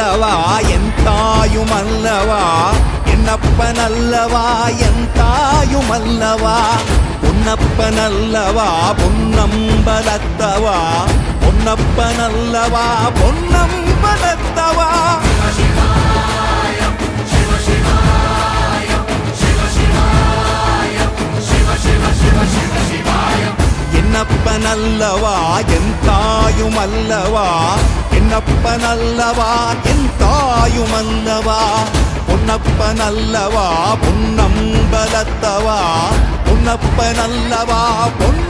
அல்லவா என் தாயும் அல்லவா என்னப்பன் அல்லவா என் தாயும் அல்லவா பொன்னப்பன் அல்லவா பொன்னம்பலத்தவா பொன்னப்பன் அல்லவா பொன்னம்பலத்தவா என்னப்பன் அல்லவா என் தாயும் அல்லவா என்னப்பன் அல்லவா என் தாயும் அல்லவா பொன்னப்பன் அல்லவா பொன்னம்பலத்தவா பொன்னப்பன் அல்லவா பொன்